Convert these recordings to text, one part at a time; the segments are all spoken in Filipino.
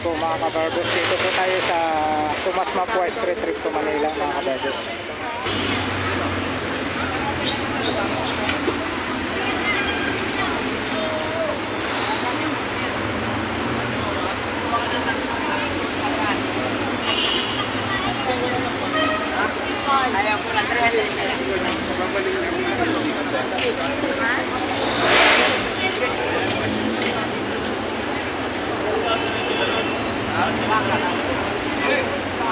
po mga kabarbers. Dito po tayo sa Tomas Mapua Street, Recto, Manila mga kabarbers. Ayaw ko na trailer.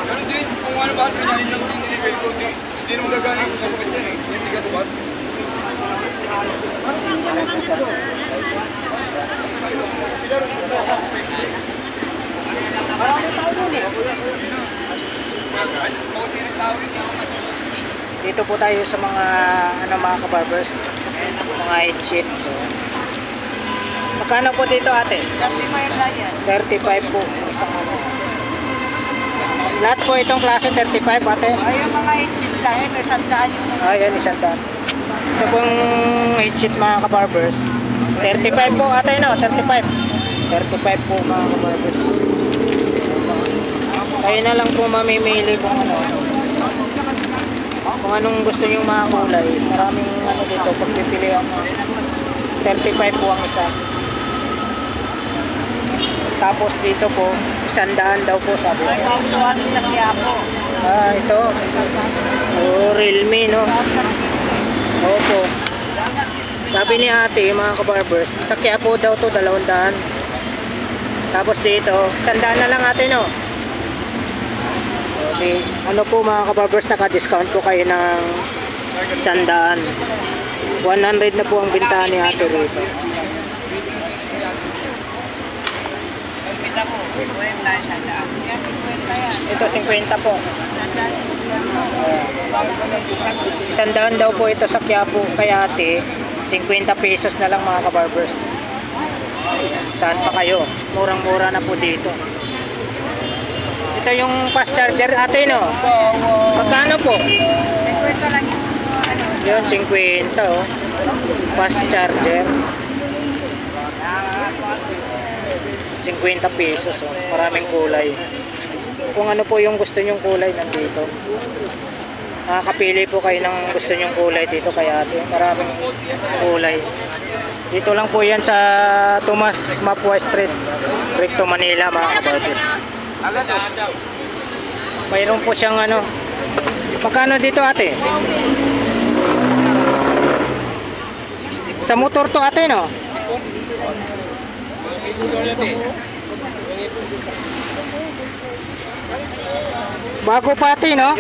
Ganun din, kung ano ba ito na inyong tinigay ko, hindi naman gagana yung kasabit yan eh. Hindi kasabat. Dito po tayo sa mga mga kabarbers, mga head sheet. So, magkano po dito ate? 35 po isang ano. Lahat po itong klase 35 ate. Ay, yung mga itin dahil may sandaan yung mga... Ayan, isang daan. Ito pong head sheet mga kabarbers. 35 po ate, no? 35. 35 po mga kabarbers. Kayo na lang po mamimili kung ano. Kung anong gusto nyo mga kulay. Maraming ano dito, pagpipilian mo. 35 po ang isa. Tapos dito po, 100 daw po sabi Ay, ko. tuwan sa Quiapo. Ah, ito. Oh, Realme, no? Opo. Sabi ni ate, mga kabarbers, sa Quiapo daw to 200. Tapos dito, 100 na lang ate, no? Okay. Ano po mga kabarbers, naka-discount po kayo ng 100. 100 na po ang bintahan ni ate dito. Kita mo, 50 na sandaan. Yan, 50 yan. Ito 50 po. Sandaan yung Quiapo. 100 daw po ito sa Quiapo kay ate. 50 pesos na lang mga kabarbers. Saan pa kayo? Murang-mura na po dito. Ito yung fast charger ate, no? Magkano po? 50 lang yung ano. Yun, 50 oh. Fast charger. 50 pesos oh. Maraming kulay. Kung ano po yung gusto nyong kulay nandito. Nakakapili po kayo ng gusto nyong kulay dito kay ate. Maraming kulay. Dito lang po yan sa Tomas Mapua Street, Recto, Manila mga kabarbers. Mayroon po siyang ano. Magkano dito ate? Sa motor to ate, no? Bago pa ate, no?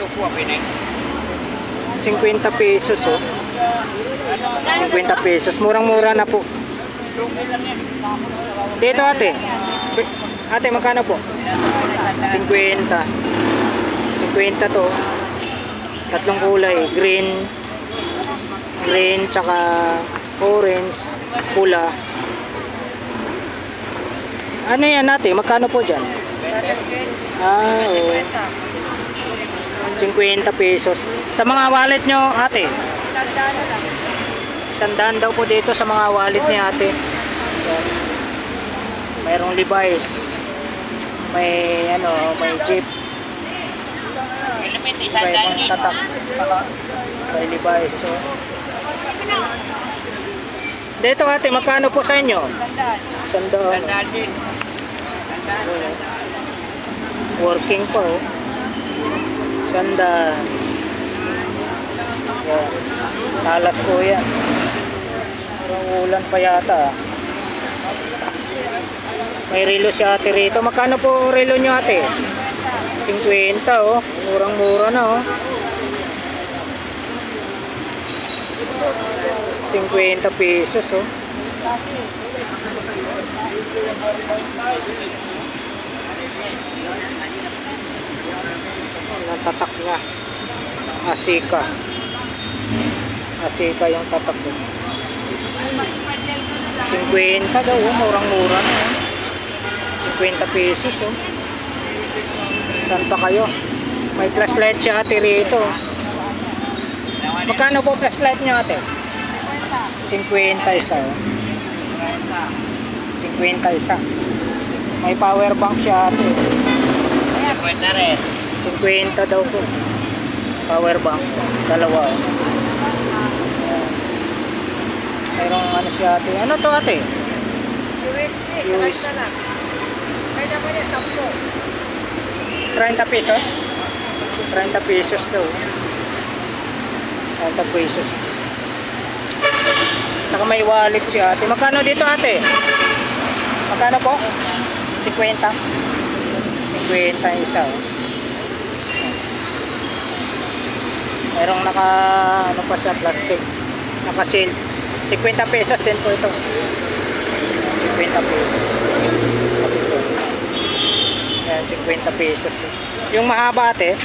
50 pesos oh. 50 pesos. Murang-mura na po. Dito ate. Ate, magkano po? 50. 50 to. Tatlong kulay. Green, tsaka orange, pula. Ano yan ate? Magkano po dyan? Ah, oh. 50 pesos. Sa mga wallet nyo ate? Sandaan na lang. 100 daw po dito sa mga wallet ni ate. Mayroong Levi's. May ano, may Jeep. Limit, May mga tatak. May Levi's. So. Dito ate, magkano po sa inyo? Sandaan. 100. Sandaan din. Sandaan. Working po. 100. Yan. Talas po yan. Parang ulan pa yata. May relo si ate rito. Magkano po relo nyo ate? 50 oh. Murang-mura na oh. 50 pesos oh. Tatak niya. Asika. Asika yung tatak ko. 50 daw oh. Murang-mura na oh. 50 pesos oh. Saan pa kayo? May flashlight si ate rito. Magkano po flashlight nyo ate? 50 isa oh. 50 isa. May power bank siya ate. Ayan, kwenta rin. 50 daw po. Power bank. Dalawa. Ayan. Mayroong ano siya ate. Ano to ate? USB, USB. na lang. Kaya naman yan, 30 pesos? 30 pesos daw. 30 pesos. Saka may wallet si ate. Magkano dito ate? Magkano po? 50. 50 isa. Oh. Merong naka ano pa siya, plastic. Naka seal. 50 pesos din po ito. 50 pesos. At ito. Ayan, 50 pesos. Yung mahaba ate?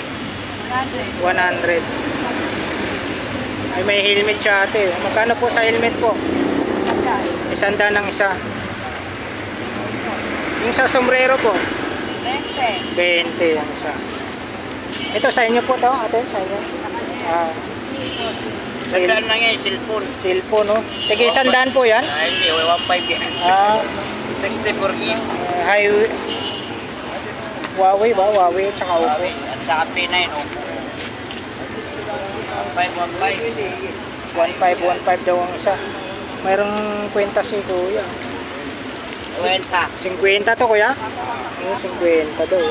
100. Ay, may helmet siya ate. Magkano po sa helmet po? 100 ng isa. Yung sa sombrero po? 20 ang isa. Ito sa inyo po to ate? Sa inyo? Ah, Sandaan lang yan, cellphone. cellphone no? Tigi 100 po yan? Hindi, 1.5 yan. Ah, 64 gig. Highway. Huawei ba? Huawei tsaka Oppo. At saka P9, Oppo. 1.5, 15 daw ang isa. Mayroong kwenta si kuya. 20. 50 to kuya? 50 daw.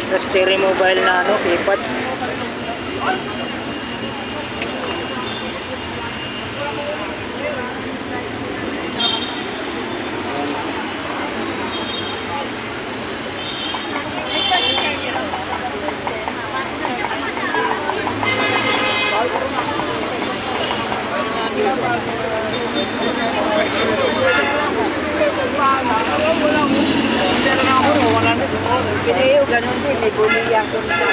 Tapos stereo mobile na ano, keypads. Kinayo, ganun din. May buliya ko nito.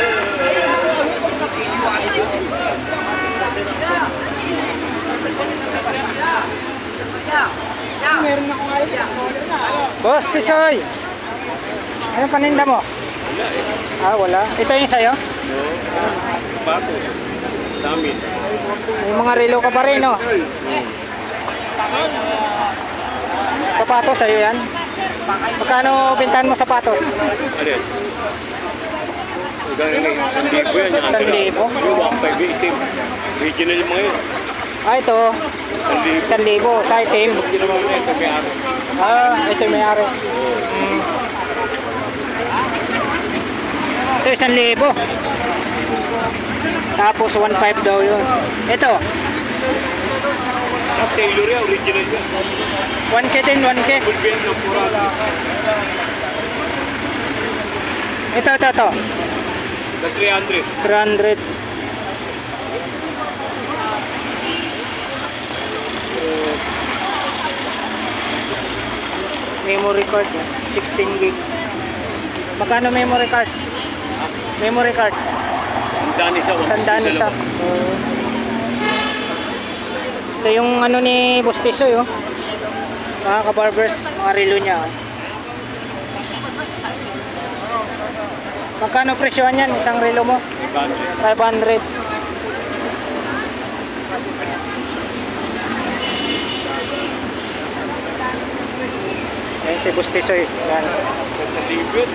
Meron akong alis. Boss, Tisoy! Anong paninda mo? Ah, wala. Ito yung sa'yo? Bato. Dami. May mga relo ka pa rin, no? Sapatos, sa'yo yan? Magkano bintahan mo sapatos? Ano yan? Ganun nga, 1,000 yan. 1,000? Yung 1,580. Original yung mga yun. Ah, ito. 1,000 sa itim. Ginawa mo na ito may araw. Ah, ito yung may-ari. Ito 1,000. Tapos 1,500 daw yun. Ito. Ang Taylor yan, original yan. 1K din, 1K. Full bend ng pura. Ito. The 300. 300. Memory card, 16 gig. Magkano memory card? Memory card. Sandaan isa. Sandaan isa. Ito yung ano ni Boss Tisoy, oh. Mga kabarbers, mga relo niya. Oh. Magkano presyohan yan? Isang relo mo? 500. Ayan si Boss Tisoy. Yan. Sa libet.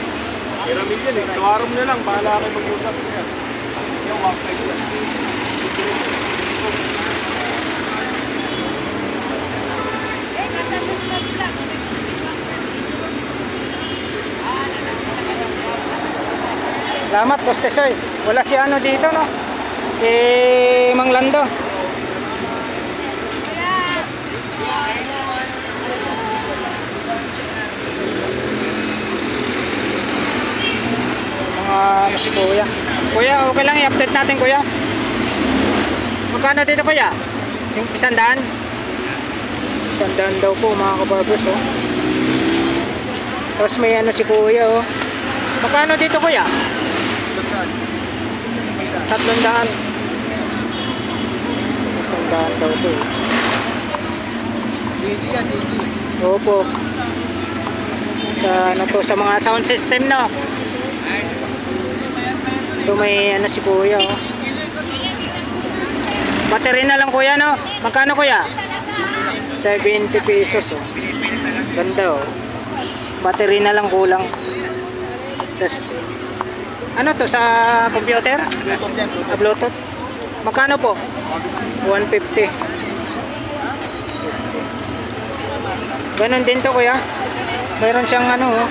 Piramid yan eh. Tuwara mo na lang. Bahala kayo mag-usap. Yung 1,500 yan. Salamat, Boss Tisoy. Wala si ano dito, no? Si Mang Lando. Mga ano si Kuya. Kuya, okay lang i-update natin, Kuya. Magkano dito, Kuya? 100? 100 daw po, mga kabarbers, oh. Tapos may ano si Kuya, oh. Magkano dito, Kuya? 300. 300 daw to. Opo. Sa ano to, sa mga sound system, no? Ito may ano si Kuya, oh. Battery na lang, Kuya, no? Magkano, Kuya? 70 pesos, oh. Ganda oh. Battery na lang kulang. Tapos, ano to sa computer? Bluetooth. Magkano po? 150. Ganon din to kuya. Mayroon siyang ano,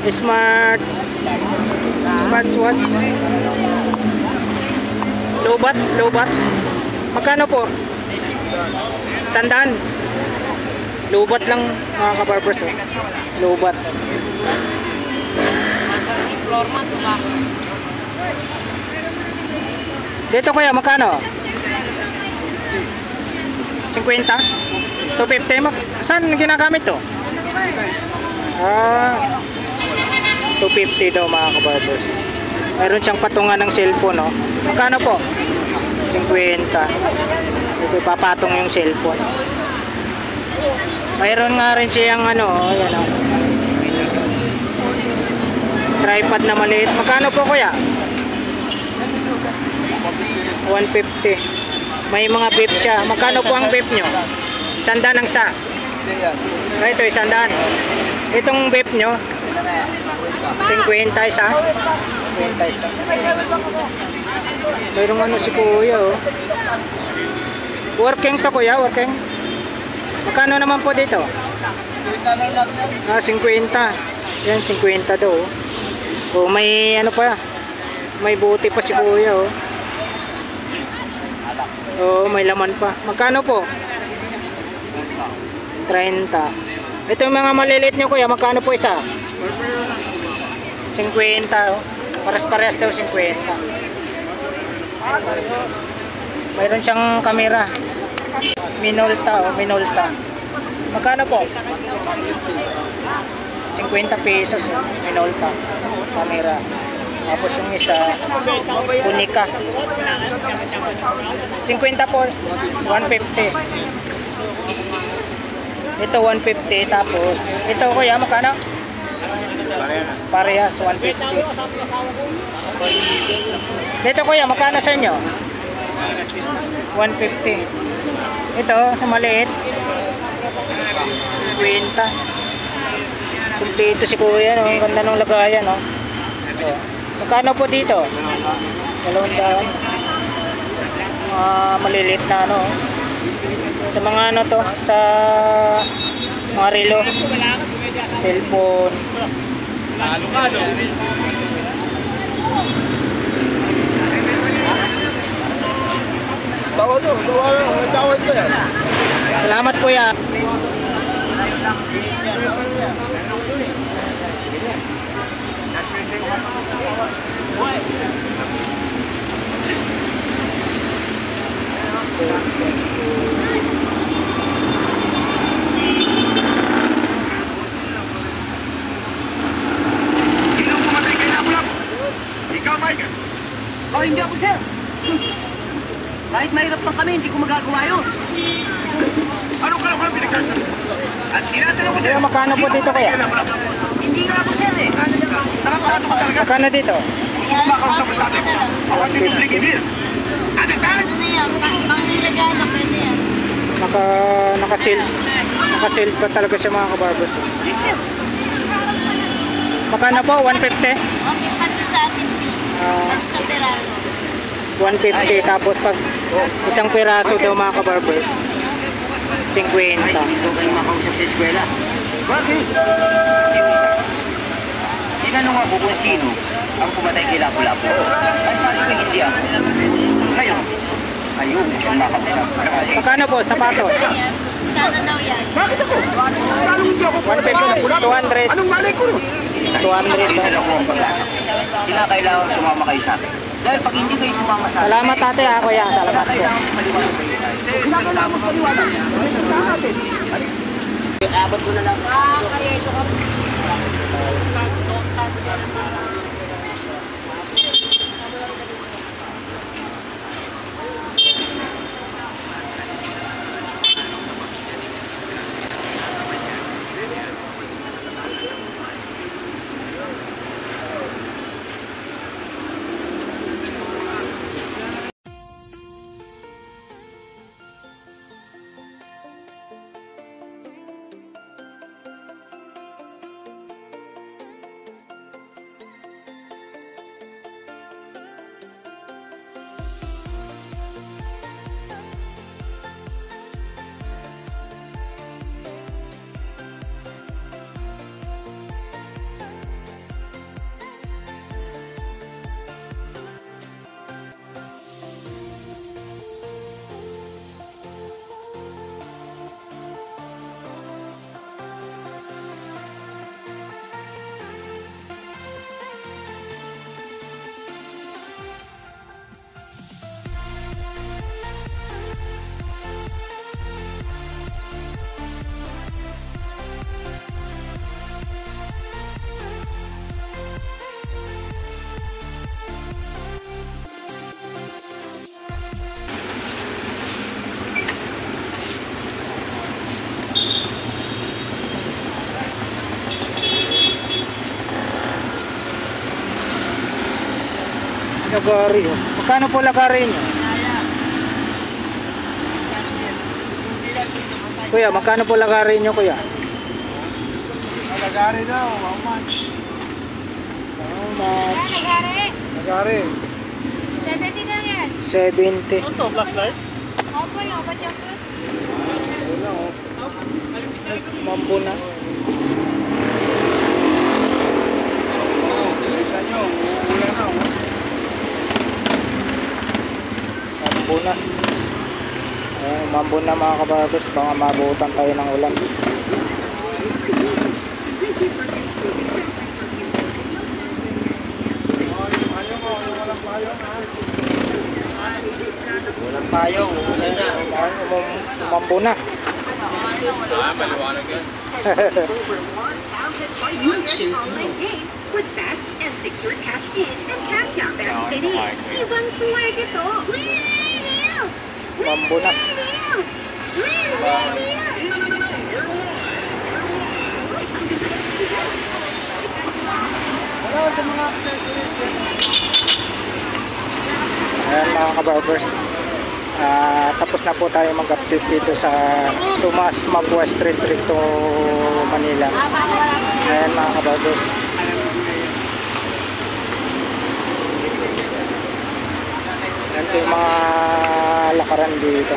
smartwatch. Lobat. Magkano po? 100. Lobat lang mga kabarbers. Oh. Lobat. Dito kuya, magkano? 50? 250? Saan ginagamit to? 250 daw mga kabarbers. Meron siyang patungan ng cellphone, no? Magkano po? 50. Ito papatong yung cellphone. Mayroon nga rin siyang ano, ayan o. Tripod na maliit. Magkano po kuya? 150. May mga beef siya. Magkano po ang beef nyo? 100 ang isa. Ito 100. Itong beef nyo 50 isa. 50 isa. Mayroong ano si kuya oh. Working to kuya, working. Magkano naman po dito? 50. Yan 50 daw. Oh, may ano pa. May buti pa si kuya oh. Oh, may laman pa. Magkano po? 30. Ito yung mga maliliit nyo kuya, magkano po isa? 50 oh. Pares-pares daw 50. Mayroon siyang kamera. Minolta oh, Minolta. Magkano po? 50 pesos oh, Minolta. Kamera. Tapos yung isa, Unica. 50 po, 150. Ito 150 tapos ito kuya magkano? Parehas 150. Dito kuya magkano sa inyo? 150. Ito sa maliit 50. Kumpleto si kuya no? Ang ganda ng lagayan no? Magkano po dito? 200. Maliliit na ano sa mga ano to sa mga relo, cellphone. Salamat kuya. Oh, hindi ako, sir. Kahit mahirap lang kami, hindi ko magagawa yun. Anong kalakulang pinagkakaroon? At tinatanong ko, sir. Kuya, magkano po dito kuya? Hindi nga ako, sir, eh. Nakaparato ko talaga. Magkano dito? Makausap ko sa atin. Ako ang tinibligin din. Ano na yan? Pang-regalo, pwede yan. Naka-shield pa talaga siya mga kabarbers. Magkano po? 150? Okay, pati sa atin, pati sa peraso. 150 tapos pag isang piraso daw mga kabarbers 50. Hindi ko kayo makausap sa eskwela. Bakit? Tinanong ako kung sino ang pumatay kay Lapu-Lapu. Ay, sabi ko hindi ako. Ngayon, ayun, siyang makausap. Magkano po sapatos? Yan, kano daw yan? Bakit ako? Tanong hindi ako. 150, 200. Anong malay ko nun? 200 Dito ako ang pag-asa. Kinakailangan sumama kayo sa akin. Dahil pag hindi kayo sumama sa akin, Salamat ate ha kuya, salamat po. maliwanag kayo. Kinakailangan maliwanag. Abot ko na lang. Lagari, oh. Magkano po lagari nyo? Kuya, magkano po lagari nyo, kuya? Lagari daw, how much? How much? Lagari. 70 na yan. 70. Ito, flashlight? Opo, no. Ba't yung plus? Wala, oh. Mambo na. Bilisan nyo, uulan na, oh. Mambo na. Ayan, mambo na mga kabagos. Baka mabutan tayo ng ulan. Walang payong, uulan na. Mambo na. Maliwanag yan. You choose online games with fast and secure cash in and cash out at any Ibang swag ito. Mambo na. Ayan mga kabarbers, tapos na po tayo mag-update dito sa Tomas Mapua Street, Recto, Manila. Ayan mga kabarbers. Ayan po yung mga lakaran dito.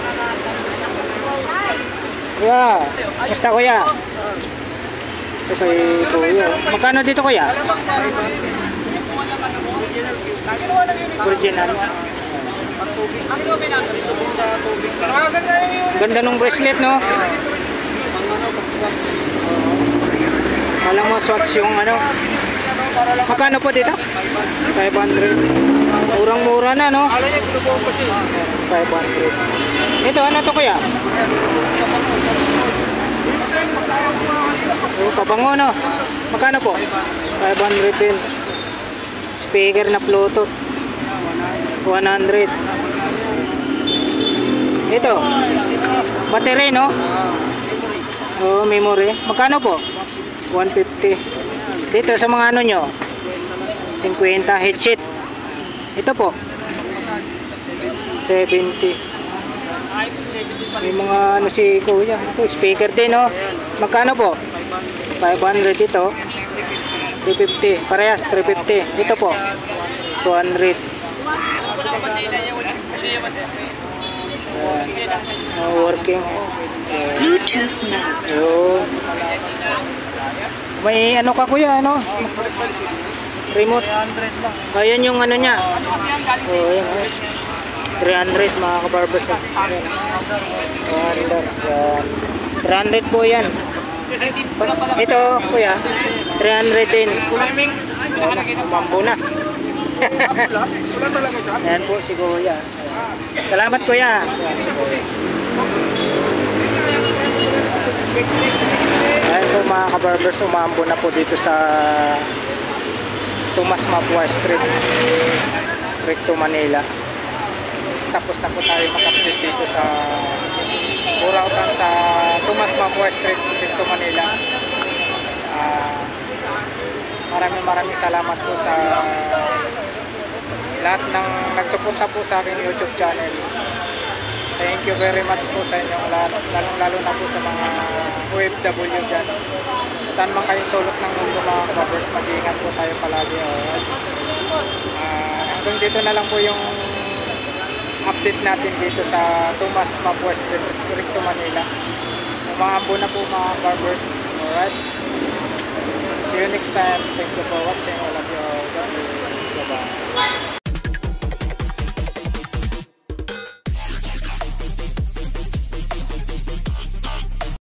Kuya, basta kuya? Ito kay kuya. Magkano dito kuya? Original. Ganda nung bracelet, no? Alam mo, swatch yung ano. Magkano po dito? 500. Murang-mura na, no? 500. Ito, ano to kuya? Oh, pabango, no? Magkano po? 500 din. Speaker na Bluetooth. 100. Ito. Battery, no? Oh, memory. Magkano po? 150. Dito sa mga ano nyo? 50 headset. Ito po. 70. May mga ano si kuya. Ito, speaker din, no? Magkano po? 500 ito. 350. Parehas, 350. Ito po. 200. Working. Bluetooth mode. Yun. May ano ka kuya, ano? Remote. Ayan yung ano niya. Oh, ayan. 300 mga kabarbers. Ayan. 300 po yan. Ito kuya, 300 din. Mambo na. Wala talaga siya? Ayan po si kuya. Salamat kuya. Ayan po mga kabarbers, umambo na po dito sa Tomas Mapua Street, Recto, Manila. Tapos na po tayo mag-update dito sa Burautan sa Tomas Mapua Street, Recto, Manila. Maraming salamat po sa lahat ng nagsuporta po sa aking YouTube channel. Thank you very much po sa inyong lahat, lalo na po sa mga OFW dyan. Saan man kayong sulok ng mundo mga kabarbers, mag-iingat po tayo palagi. Hanggang dito na lang po yung update natin dito sa Tomas Mapua Street, Recto, Manila. Umaambo na po mga barbers. Alright. See you next time. Thank you for watching. I love you all.